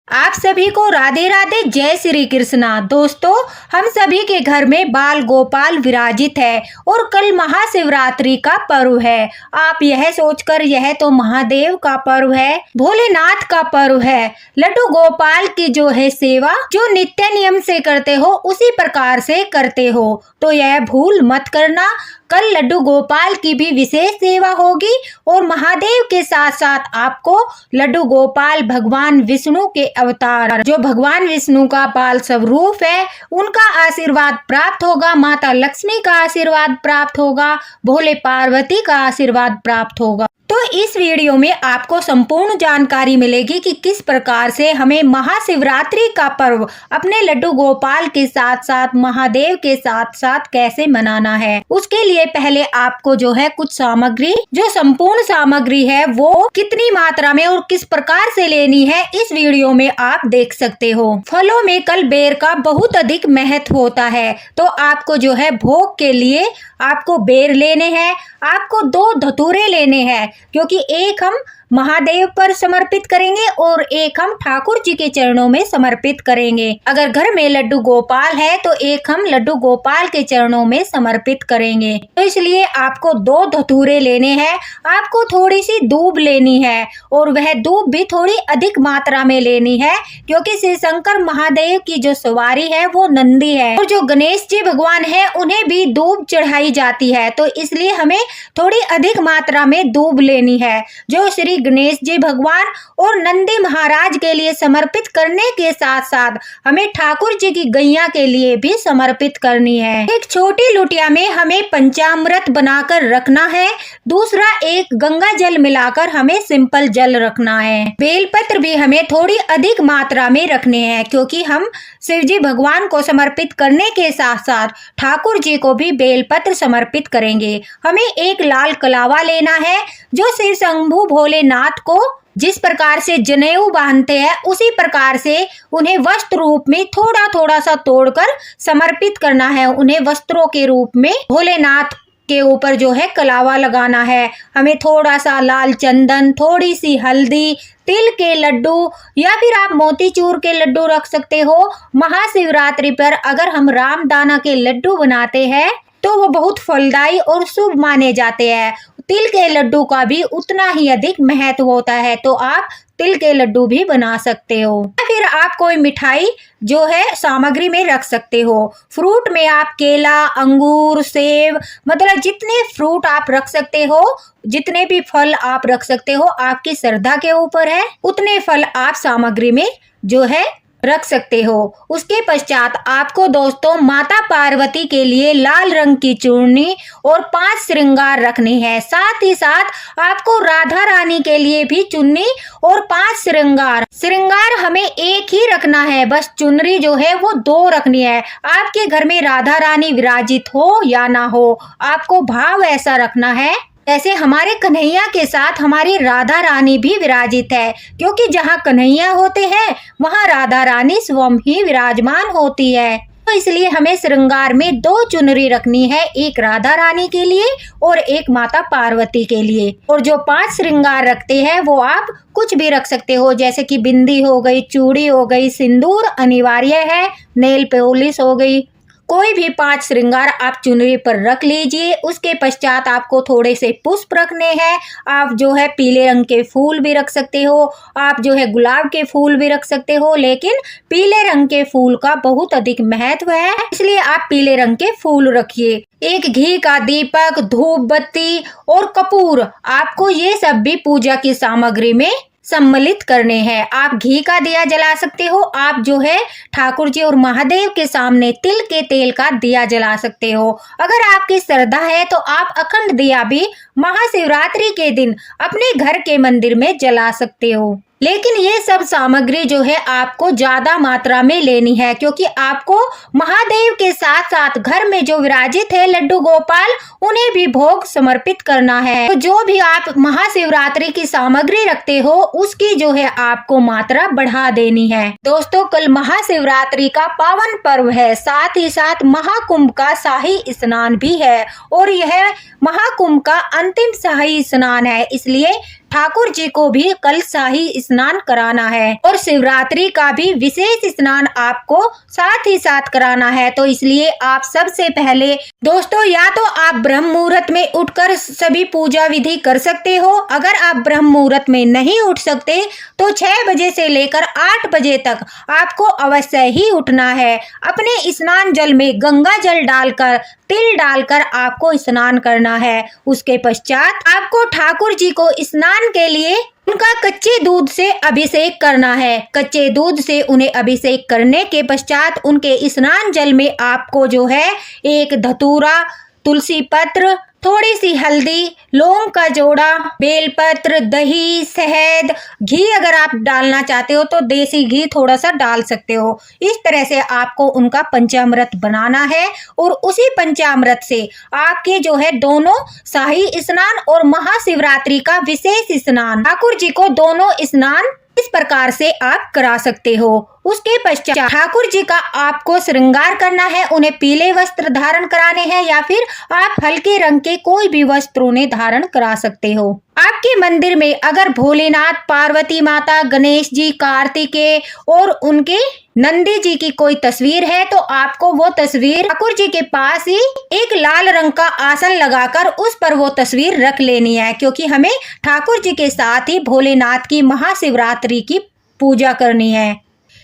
आप सभी को राधे राधे, जय श्री कृष्णा। दोस्तों, हम सभी के घर में बाल गोपाल विराजित है और कल महाशिवरात्रि का पर्व है। आप यह सोचकर यह तो महादेव का पर्व है, भोलेनाथ का पर्व है, लड्डू गोपाल की जो है सेवा जो नित्य नियम से करते हो उसी प्रकार से करते हो, तो यह भूल मत करना। कल लड्डू गोपाल की भी विशेष सेवा होगी और महादेव के साथ साथ आपको लड्डू गोपाल भगवान विष्णु के अवतार, जो भगवान विष्णु का बाल स्वरूप है, उनका आशीर्वाद प्राप्त होगा। माता लक्ष्मी का आशीर्वाद प्राप्त होगा, भोले पार्वती का आशीर्वाद प्राप्त होगा। तो इस वीडियो में आपको संपूर्ण जानकारी मिलेगी कि किस प्रकार से हमें महाशिवरात्रि का पर्व अपने लड्डू गोपाल के साथ साथ महादेव के साथ साथ कैसे मनाना है। उसके लिए पहले आपको जो है कुछ सामग्री, जो संपूर्ण सामग्री है वो कितनी मात्रा में और किस प्रकार से लेनी है, इस वीडियो में आप देख सकते हो। फलों में कल बेर का बहुत अधिक महत्व होता है, तो आपको जो है भोग के लिए आपको बेर लेने हैं, आपको 2 धतूरे लेने हैं, क्योंकि एक हम महादेव पर समर्पित करेंगे और एक हम ठाकुर जी के चरणों में समर्पित करेंगे। अगर घर में लड्डू गोपाल है तो एक हम लड्डू गोपाल के चरणों में समर्पित करेंगे। तो इसलिए आपको 2 धतूरे लेने हैं, आपको थोड़ी सी दूब लेनी है और वह दूब भी थोड़ी अधिक मात्रा में लेनी है, क्योंकि श्री शंकर महादेव की जो सवारी है वो नंदी है और जो गणेश जी भगवान है उन्हें भी दूब चढ़ाई जाती है, तो इसलिए हमें थोड़ी अधिक मात्रा में दूब लेनी है, जो श्री गणेश जी भगवान और नंदी महाराज के लिए समर्पित करने के साथ साथ हमें ठाकुर जी की गैया के लिए भी समर्पित करनी है। एक छोटी लुटिया में हमें पंचामृत बनाकर रखना है, दूसरा एक गंगा जल मिलाकर हमें सिंपल जल रखना है। बेलपत्र भी हमें थोड़ी अधिक मात्रा में रखने हैं, क्योंकि हम शिव जी भगवान को समर्पित करने के साथ साथ ठाकुर जी को भी बेलपत्र समर्पित करेंगे। हमें एक लाल कलावा लेना है, जो श्री शंभु भोलेनाथ को जिस प्रकार से जनेऊ बांधते हैं उसी प्रकार से उन्हें वस्त्र रूप में थोड़ा थोड़ा सा तोड़कर समर्पित करना है। उन्हें वस्त्रों के रूप में भोलेनाथ के ऊपर जो है कलावा लगाना है। हमें थोड़ा सा लाल चंदन, थोड़ी सी हल्दी, तिल के लड्डू या फिर आप मोतीचूर के लड्डू रख सकते हो। महाशिवरात्रि पर अगर हम रामदाना के लड्डू बनाते हैं तो वो बहुत फलदायी और शुभ माने जाते हैं। तिल के लड्डू का भी उतना ही अधिक महत्व होता है, तो आप तिल के लड्डू भी बना सकते हो। फिर आप कोई मिठाई जो है सामग्री में रख सकते हो। फ्रूट में आप केला, अंगूर, सेब, मतलब जितने फ्रूट आप रख सकते हो, जितने भी फल आप रख सकते हो, आपकी श्रद्धा के ऊपर है, उतने फल आप सामग्री में जो है रख सकते हो। उसके पश्चात आपको दोस्तों माता पार्वती के लिए लाल रंग की चूर्णी और 5 श्रृंगार रखनी है। साथ ही साथ आपको राधा रानी के लिए भी चुन्नी और 5 श्रृंगार हमें एक ही रखना है, बस चुनरी जो है वो 2 रखनी है। आपके घर में राधा रानी विराजित हो या ना हो, आपको भाव ऐसा रखना है जैसे हमारे कन्हैया के साथ हमारी राधा रानी भी विराजित है, क्योंकि जहाँ कन्हैया होते हैं वहाँ राधा रानी स्वयं ही विराजमान होती है। तो इसलिए हमें श्रृंगार में 2 चुनरी रखनी है, एक राधा रानी के लिए और एक माता पार्वती के लिए। और जो 5 श्रृंगार रखते हैं वो आप कुछ भी रख सकते हो, जैसे कि बिंदी हो गई, चूड़ी हो गई, सिंदूर अनिवार्य है, नेल पॉलिश हो गई, कोई भी 5 श्रृंगार आप चुनरी पर रख लीजिए। उसके पश्चात आपको थोड़े से पुष्प रखने हैं। आप जो है पीले रंग के फूल भी रख सकते हो, आप जो है गुलाब के फूल भी रख सकते हो, लेकिन पीले रंग के फूल का बहुत अधिक महत्व है, इसलिए आप पीले रंग के फूल रखिए। एक घी का दीपक, धूप बत्ती और कपूर, आपको ये सब भी पूजा की सामग्री में सम्मिलित करने हैं। आप घी का दिया जला सकते हो, आप जो है ठाकुर जी और महादेव के सामने तिल के तेल का दिया जला सकते हो। अगर आपकी श्रद्धा है तो आप अखंड दिया भी महाशिवरात्रि के दिन अपने घर के मंदिर में जला सकते हो। लेकिन ये सब सामग्री जो है आपको ज्यादा मात्रा में लेनी है, क्योंकि आपको महादेव के साथ साथ घर में जो विराजित है लड्डू गोपाल, उन्हें भी भोग समर्पित करना है। तो जो भी आप महाशिवरात्रि की सामग्री रखते हो उसकी जो है आपको मात्रा बढ़ा देनी है। दोस्तों, कल महाशिवरात्रि का पावन पर्व है, साथ ही साथ महाकुंभ का शाही स्नान भी है और यह महाकुंभ का अंतिम शाही स्नान है, इसलिए ठाकुर जी को भी कल शाही स्नान कराना है और शिवरात्रि का भी विशेष स्नान आपको साथ ही साथ कराना है। तो इसलिए आप सबसे पहले दोस्तों या तो आप ब्रह्म मुहूर्त में उठकर सभी पूजा विधि कर सकते हो। अगर आप ब्रह्म मुहूर्त में नहीं उठ सकते तो 6 बजे से लेकर 8 बजे तक आपको अवश्य ही उठना है। अपने स्नान जल में गंगा जल डालकर तिल डालकर आपको स्नान करना है। उसके पश्चात आपको ठाकुर जी को स्नान के लिए उनका कच्चे दूध से अभिषेक करना है। कच्चे दूध से उन्हें अभिषेक करने के पश्चात उनके स्नान जल में आपको जो है एक धतूरा, तुलसी पत्र, थोड़ी सी हल्दी, लौंग का जोड़ा, बेलपत्र, दही, शहद, घी अगर आप डालना चाहते हो तो देसी घी थोड़ा सा डाल सकते हो। इस तरह से आपको उनका पंचामृत बनाना है और उसी पंचामृत से आपके जो है दोनों शाही स्नान और महाशिवरात्रि का विशेष स्नान, ठाकुर जी को दोनों स्नान इस प्रकार से आप करा सकते हो। उसके पश्चात ठाकुर जी का आपको श्रृंगार करना है। उन्हें पीले वस्त्र धारण कराने हैं या फिर आप हल्के रंग के कोई भी वस्त्र उन्हें धारण करा सकते हो। आपके मंदिर में अगर भोलेनाथ, पार्वती माता, गणेश जी, कार्तिकेय और उनके नंदी जी की कोई तस्वीर है तो आपको वो तस्वीर ठाकुर जी के पास ही एक लाल रंग का आसन लगाकर उस पर वो तस्वीर रख लेनी है, क्योंकि हमें ठाकुर जी के साथ ही भोलेनाथ की महाशिवरात्रि की पूजा करनी है।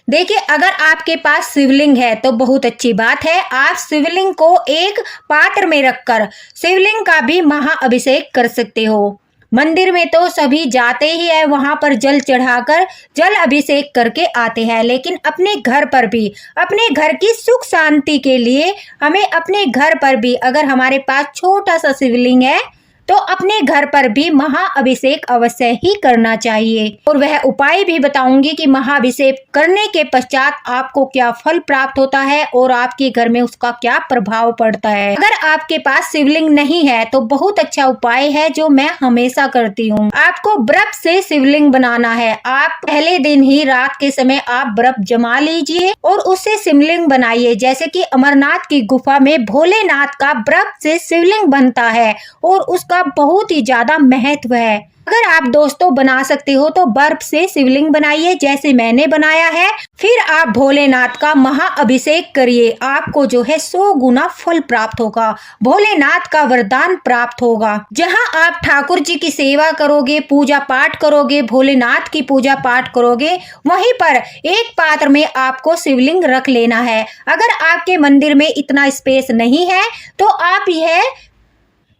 देखिए, अगर आपके पास शिवलिंग है तो बहुत अच्छी बात है। आप शिवलिंग को एक पात्र में रखकर शिवलिंग का भी महाअभिषेक कर सकते हो। मंदिर में तो सभी जाते ही है, वहां पर जल चढ़ाकर जल अभिषेक करके आते हैं, लेकिन अपने घर पर भी, अपने घर की सुख शांति के लिए हमें अपने घर पर भी, अगर हमारे पास छोटा सा शिवलिंग है तो अपने घर पर भी महाअभिषेक अवश्य ही करना चाहिए। और वह उपाय भी बताऊंगी कि महाअभिषेक करने के पश्चात आपको क्या फल प्राप्त होता है और आपके घर में उसका क्या प्रभाव पड़ता है। अगर आपके पास शिवलिंग नहीं है तो बहुत अच्छा उपाय है जो मैं हमेशा करती हूँ। आपको बर्फ से शिवलिंग बनाना है। आप पहले दिन ही रात के समय आप बर्फ जमा लीजिए और उससे शिवलिंग बनाइए। जैसे कि अमरनाथ की गुफा में भोलेनाथ का बर्फ से शिवलिंग बनता है और उसका बहुत ही ज्यादा महत्व है। अगर आप दोस्तों बना सकते हो तो बर्फ से शिवलिंग बनाइए जैसे मैंने बनाया है। फिर आप भोलेनाथ का महाअभिषेक करिए। आपको जो है 100 गुना फल प्राप्त होगा, भोलेनाथ का वरदान प्राप्त होगा। जहां आप ठाकुर जी की सेवा करोगे, पूजा पाठ करोगे, भोलेनाथ की पूजा पाठ करोगे, वहीं पर एक पात्र में आपको शिवलिंग रख लेना है। अगर आपके मंदिर में इतना स्पेस नहीं है तो आप यह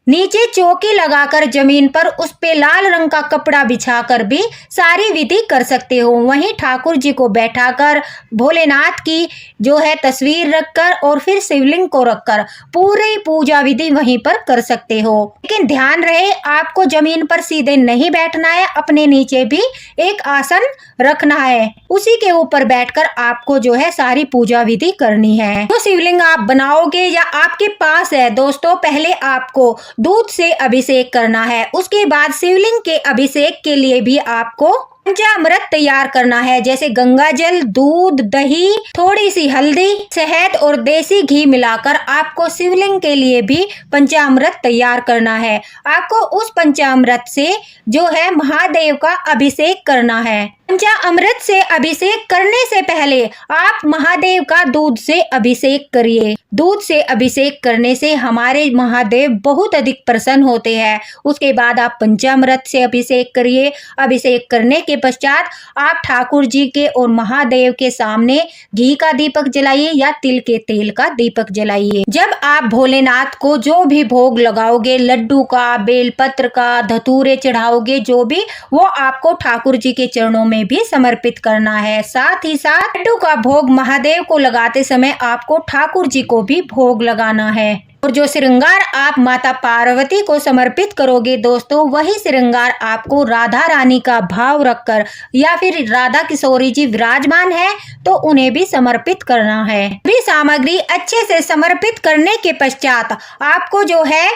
नीचे चौकी लगाकर जमीन पर उस पे लाल रंग का कपड़ा बिछाकर भी सारी विधि कर सकते हो। वहीं ठाकुर जी को बैठाकर भोलेनाथ की जो है तस्वीर रखकर और फिर शिवलिंग को रखकर पूरी पूजा विधि वहीं पर कर सकते हो। लेकिन ध्यान रहे, आपको जमीन पर सीधे नहीं बैठना है, अपने नीचे भी एक आसन रखना है। उसी के ऊपर बैठकर आपको जो है सारी पूजा विधि करनी है। तो शिवलिंग आप बनाओगे या आपके पास है दोस्तों, पहले आपको दूध से अभिषेक करना है। उसके बाद शिवलिंग के अभिषेक के लिए भी आपको पंचामृत तैयार करना है, जैसे गंगा जल, दूध, दही, थोड़ी सी हल्दी, शहद और देसी घी मिलाकर आपको शिवलिंग के लिए भी पंचामृत तैयार करना है। आपको उस पंचामृत से जो है महादेव का अभिषेक करना है। पंचामृत से अभिषेक करने से पहले आप महादेव का दूध से अभिषेक करिए। दूध से अभिषेक करने से हमारे महादेव बहुत अधिक प्रसन्न होते हैं। उसके बाद आप पंचामृत से अभिषेक करिए। अभिषेक करने के पश्चात आप ठाकुर जी के और महादेव के सामने घी का दीपक जलाइए या तिल के तेल का दीपक जलाइए। जब आप भोलेनाथ को जो भी भोग लगाओगे, लड्डू का, बेलपत्र का, धतूरे चढ़ाओगे, जो भी, वो आपको ठाकुर जी के चरणों में भी समर्पित करना है। साथ ही साथ लड्डू का भोग महादेव को लगाते समय आपको ठाकुर जी को भी भोग लगाना है। और जो श्रृंगार आप माता पार्वती को समर्पित करोगे दोस्तों, वही श्रृंगार आपको राधा रानी का भाव रखकर या फिर राधा किशोरी जी विराजमान है तो उन्हें भी समर्पित करना है। भी सामग्री अच्छे से समर्पित करने के पश्चात आपको जो है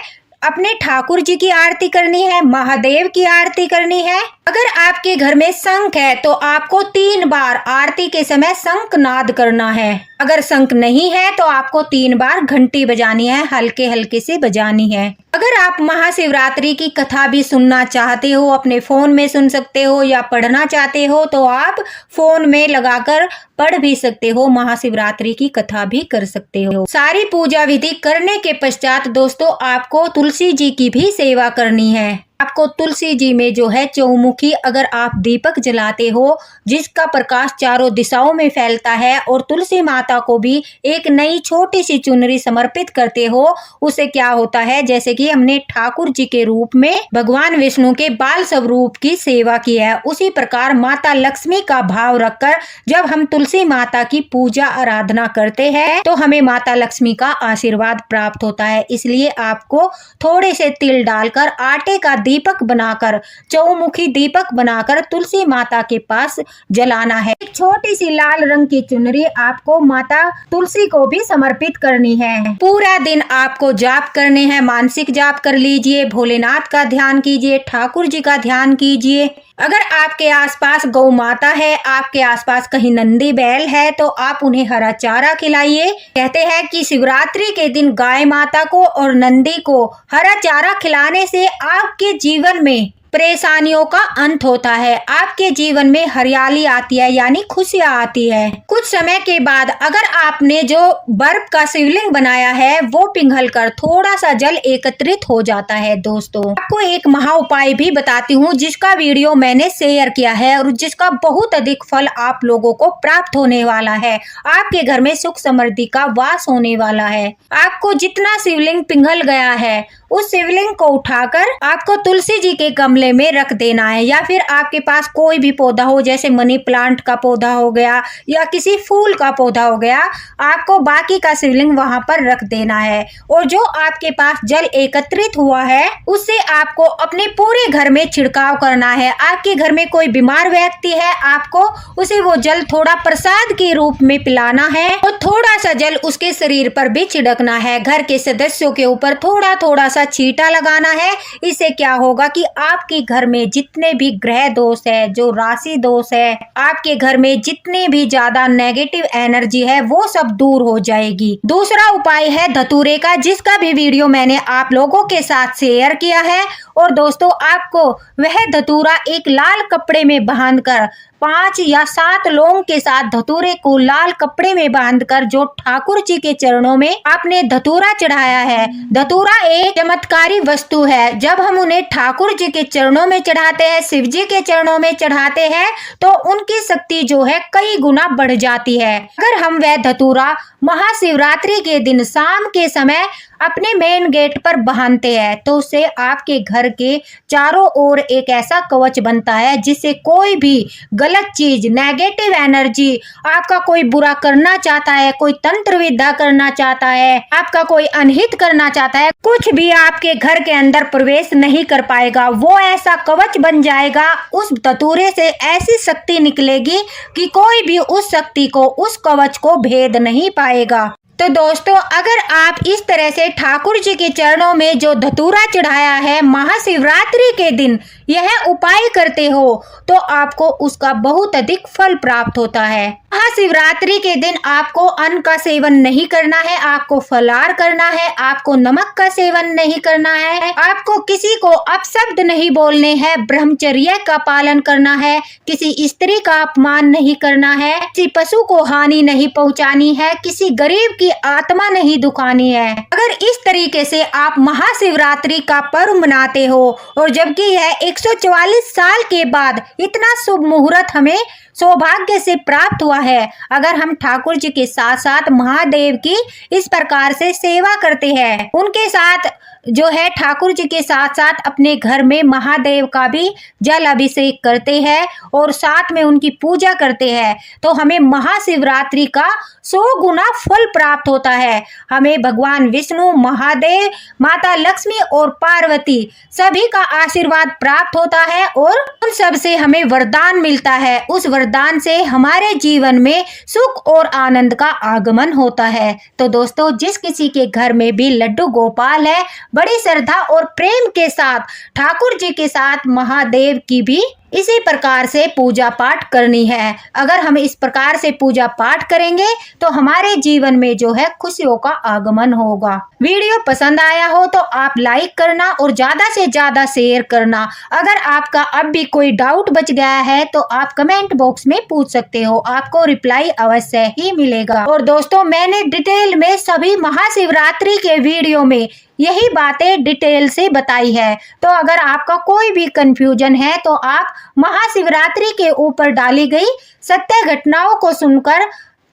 अपने ठाकुर जी की आरती करनी है, महादेव की आरती करनी है। अगर आपके घर में शंख है तो आपको 3 बार आरती के समय शंख नाद करना है। अगर शंख नहीं है तो आपको 3 बार घंटी बजानी है, हल्के हल्के से बजानी है। अगर आप महाशिवरात्रि की कथा भी सुनना चाहते हो, अपने फोन में सुन सकते हो या पढ़ना चाहते हो तो आप फोन में लगाकर पढ़ भी सकते हो, महाशिवरात्रि की कथा भी कर सकते हो। सारी पूजा विधि करने के पश्चात दोस्तों आपको तुलसी जी की भी सेवा करनी है। आपको तुलसी जी में जो है चौमुखी अगर आप दीपक जलाते हो जिसका प्रकाश चारों दिशाओं में फैलता है और तुलसी माता को भी एक नई छोटी सी चुनरी समर्पित करते हो, उससे क्या होता है, जैसे कि हमने ठाकुर जी के रूप में भगवान विष्णु के बाल स्वरूप की सेवा की है, उसी प्रकार माता लक्ष्मी का भाव रखकर जब हम तुलसी माता की पूजा आराधना करते हैं तो हमें माता लक्ष्मी का आशीर्वाद प्राप्त होता है। इसलिए आपको थोड़े से तिल डालकर आटे का दीपक बनाकर, चौमुखी दीपक बनाकर तुलसी माता के पास जलाना है। एक छोटी सी लाल रंग की चुनरी आपको माता तुलसी को भी समर्पित करनी है। पूरा दिन आपको जाप करने हैं, मानसिक जाप कर लीजिए, भोलेनाथ का ध्यान कीजिए, ठाकुर जी का ध्यान कीजिए। अगर आपके आसपास गौ माता है, आपके आसपास कहीं नंदी बैल है तो आप उन्हें हरा चारा खिलाइए। कहते हैं कि शिवरात्रि के दिन गाय माता को और नंदी को हरा चारा खिलाने से आपके जीवन में परेशानियों का अंत होता है, आपके जीवन में हरियाली आती है, यानी खुशियाँ आती है। कुछ समय के बाद अगर आपने जो बर्फ का शिवलिंग बनाया है वो पिघलकर थोड़ा सा जल एकत्रित हो जाता है। दोस्तों आपको एक महा उपाय भी बताती हूँ जिसका वीडियो मैंने शेयर किया है और जिसका बहुत अधिक फल आप लोगों को प्राप्त होने वाला है। आपके घर में सुख समृद्धि का वास होने वाला है। आपको जितना शिवलिंग पिघल गया है उस शिवलिंग को उठाकर आपको तुलसी जी के गमले में रख देना है, या फिर आपके पास कोई भी पौधा हो, जैसे मनी प्लांट का पौधा हो गया या किसी फूल का पौधा हो गया, आपको बाकी का शिवलिंग वहां पर रख देना है। और जो आपके पास जल एकत्रित हुआ है उससे आपको अपने पूरे घर में छिड़काव करना है। आपके घर में कोई बीमार व्यक्ति है, आपको उसे वो जल थोड़ा प्रसाद के रूप में पिलाना है और थोड़ा सा जल उसके शरीर पर भी छिड़कना है। घर के सदस्यों के ऊपर थोड़ा थोड़ा सा छींटा लगाना है। इससे क्या होगा कि आपके घर में जितने भी ग्रह दोष है, जो राशि दोष है, आपके घर में जितने भी ज्यादा नेगेटिव एनर्जी है वो सब दूर हो जाएगी। दूसरा उपाय है धतूरे का, जिसका भी वीडियो मैंने आप लोगों के साथ शेयर किया है। और दोस्तों आपको वह धतूरा एक लाल कपड़े में बांधकर 5 या 7 लौंग के साथ धतूरे को लाल कपड़े में बांधकर जो ठाकुर जी के चरणों में आपने धतूरा चढ़ाया है, धतूरा एक चमत्कारी वस्तु है। जब हम उन्हें ठाकुर जी के चरणों में चढ़ाते हैं, शिव जी के चरणों में चढ़ाते हैं तो उनकी शक्ति जो है कई गुना बढ़ जाती है। अगर हम वह धतूरा महाशिवरात्रि के दिन शाम के समय अपने मेन गेट पर बांधते हैं तो उससे आपके घर के चारों ओर एक ऐसा कवच बनता है जिससे कोई भी गलत चीज, नेगेटिव एनर्जी, आपका कोई बुरा करना चाहता है, कोई तंत्र विद्या करना चाहता है, आपका कोई अनहित करना चाहता है, कुछ भी आपके घर के अंदर प्रवेश नहीं कर पाएगा। वो ऐसा कवच बन जाएगा। उस धतूरे से ऐसी शक्ति निकलेगी कि कोई भी उस शक्ति को, उस कवच को भेद नहीं पाएगा। तो दोस्तों अगर आप इस तरह से ठाकुर जी के चरणों में जो धतूरा चढ़ाया है महाशिवरात्रि के दिन यह उपाय करते हो तो आपको उसका बहुत अधिक फल प्राप्त होता है। महाशिवरात्रि के दिन आपको अन्न का सेवन नहीं करना है, आपको फलाहार करना है, आपको नमक का सेवन नहीं करना है, आपको किसी को अपशब्द नहीं बोलने हैं, ब्रह्मचर्य का पालन करना है, किसी स्त्री का अपमान नहीं करना है, किसी पशु को हानि नहीं पहुंचानी है, किसी गरीब की आत्मा नहीं दुखानी है। अगर इस तरीके से आप महाशिवरात्रि का पर्व मनाते हो और जबकि यह 144 साल के बाद इतना शुभ मुहूर्त हमें सौभाग्य से प्राप्त हुआ है, अगर हम ठाकुर जी के साथ साथ महादेव की इस प्रकार से सेवा करते हैं, उनके साथ जो है ठाकुर जी के साथ साथ अपने घर में महादेव का भी जल अभिषेक करते हैं और साथ में उनकी पूजा करते हैं तो हमें महाशिवरात्रि का 100 गुना फल प्राप्त होता है। हमें भगवान विष्णु, महादेव, माता लक्ष्मी और पार्वती सभी का आशीर्वाद प्राप्त होता है और उन सब से हमें वरदान मिलता है। उस वरदान से हमारे जीवन में सुख और आनंद का आगमन होता है। तो दोस्तों जिस किसी के घर में भी लड्डू गोपाल है बड़ी श्रद्धा और प्रेम के साथ ठाकुर जी के साथ महादेव की भी इसी प्रकार से पूजा पाठ करनी है। अगर हम इस प्रकार से पूजा पाठ करेंगे तो हमारे जीवन में जो है खुशियों का आगमन होगा। वीडियो पसंद आया हो तो आप लाइक करना और ज्यादा से ज्यादा शेयर करना। अगर आपका अब भी कोई डाउट बच गया है तो आप कमेंट बॉक्स में पूछ सकते हो, आपको रिप्लाई अवश्य ही मिलेगा। और दोस्तों, मैंने डिटेल में सभी महाशिवरात्रि के वीडियो में यही बातें डिटेल से बताई है। तो अगर आपका कोई भी कंफ्यूजन है तो आप महाशिवरात्रि के ऊपर डाली गई सत्य घटनाओं को सुनकर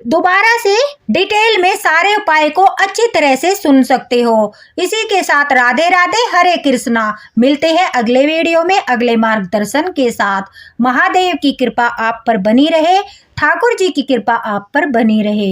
दोबारा से डिटेल में सारे उपाय को अच्छी तरह से सुन सकते हो। इसी के साथ राधे राधे, हरे कृष्णा। मिलते हैं अगले वीडियो में अगले मार्गदर्शन के साथ। महादेव की कृपा आप पर बनी रहे, ठाकुर जी की कृपा आप पर बनी रहे।